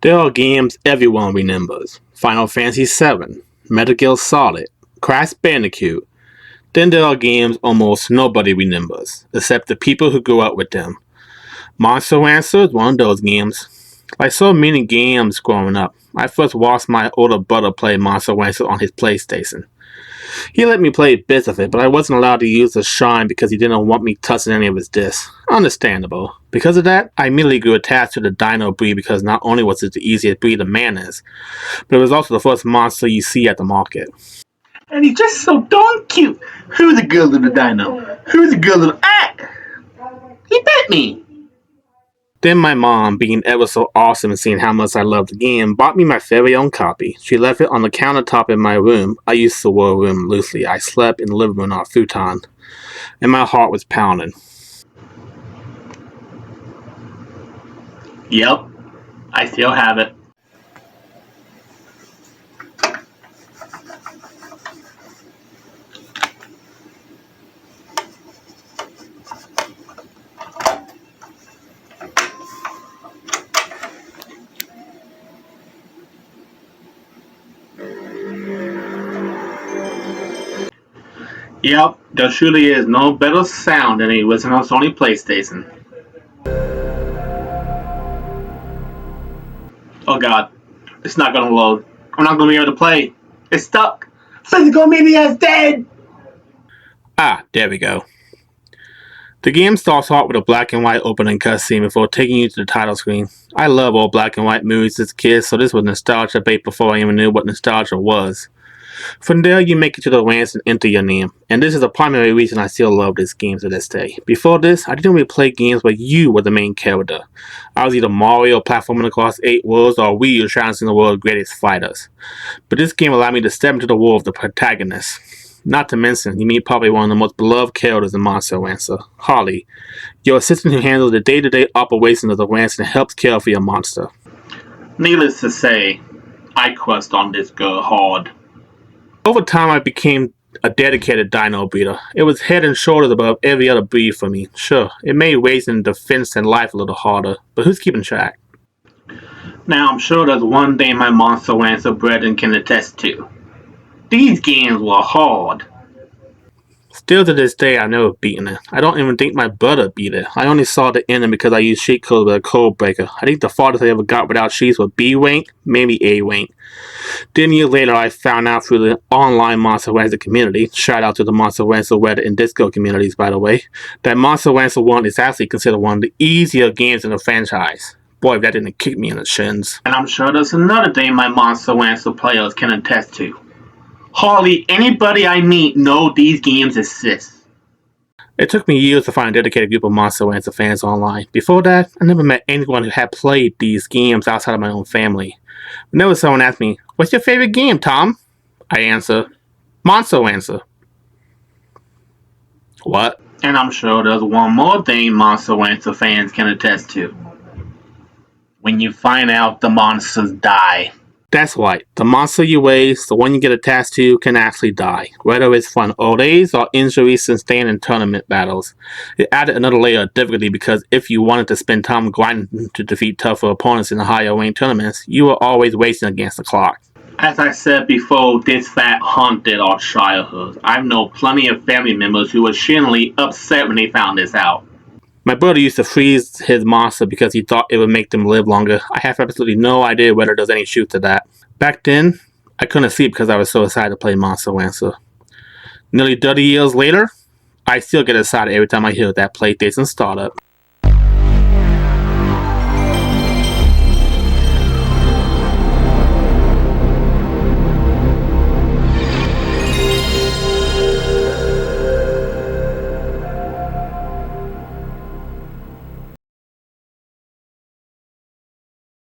There are games everyone remembers. Final Fantasy VII, Metal Gear Solid, Crash Bandicoot. Then there are games almost nobody remembers, except the people who grew up with them. Monster Rancher is one of those games. Like so many games growing up, I first watched my older brother play Monster Rancher on his PlayStation. He let me play bits of it, but I wasn't allowed to use the shrine because he didn't want me touching any of his discs. Understandable. Because of that, I immediately grew attached to the dino breed because not only was it the easiest breed to manage, but it was also the first monster you see at the market. And he's just so darn cute. Who's a good little dino? Who's a good little... Ah! He bit me! Then my mom, being ever so awesome and seeing how much I loved the game, bought me my very own copy. She left it on the countertop in my room. I used the word room loosely. I slept in the living room on a futon, and my heart was pounding. Yep, I still have it. Yep, there truly is no better sound than a original Sony PlayStation. Oh god, it's not gonna load. I'm not gonna be able to play. It's stuck. Physical media is dead! Ah, there we go. The game starts off with a black and white opening cutscene before taking you to the title screen. I love old black and white movies as a kid, so this was nostalgia bait before I even knew what nostalgia was. From there, you make it to the ranch and enter your name, and this is the primary reason I still love this game to this day. Before this, I didn't really play games where you were the main character. I was either Mario platforming across 8 worlds or Wii challenging the world's greatest fighters. But this game allowed me to step into the world of the protagonist. Not to mention, you meet probably one of the most beloved characters in Monster Rancher, Harley, your assistant who handles the day-to-day operations of the ranch and helps care for your monster. Needless to say, I crushed on this girl hard. Over time, I became a dedicated dino breeder. It was head and shoulders above every other breed for me. Sure, it made raising defense and life a little harder, but who's keeping track? Now I'm sure there's one thing my Monster Rancher brethren can attest to. These games were hard. Still to this day, I've never beaten it. I don't even think my brother beat it. I only saw the ending because I used cheat codes with a code breaker. I think the farthest I ever got without cheats was B rank, maybe A rank. Then years later, I found out through the online Monster Rancher community, shout out to the Monster Rancher Reddit and Discord communities by the way, that Monster Rancher 1 is actually considered one of the easier games in the franchise. Boy, if that didn't kick me in the shins. And I'm sure there's another thing my Monster Rancher players can attest to. Hardly anybody I meet know these games exist. It took me years to find a dedicated group of Monster Rancher fans online. Before that, I never met anyone who had played these games outside of my own family. Whenever someone asked me, "What's your favorite game, Tom?" I answer, "Monster Rancher." What? And I'm sure there's one more thing Monster Rancher fans can attest to. When you find out the monsters die. That's right. The monster you raise, the one you get attached to, can actually die. Whether it's from old age or injuries sustained in tournament battles. It added another layer of difficulty because if you wanted to spend time grinding to defeat tougher opponents in the higher ranked tournaments, you were always racing against the clock. As I said before, this fact haunted our childhood. I know plenty of family members who were genuinely upset when they found this out. My brother used to freeze his monster because he thought it would make them live longer. I have absolutely no idea whether there's any truth to that. Back then, I couldn't sleep because I was so excited to play Monster Rancher. Nearly 30 years later, I still get excited every time I hear that PlayStation startup.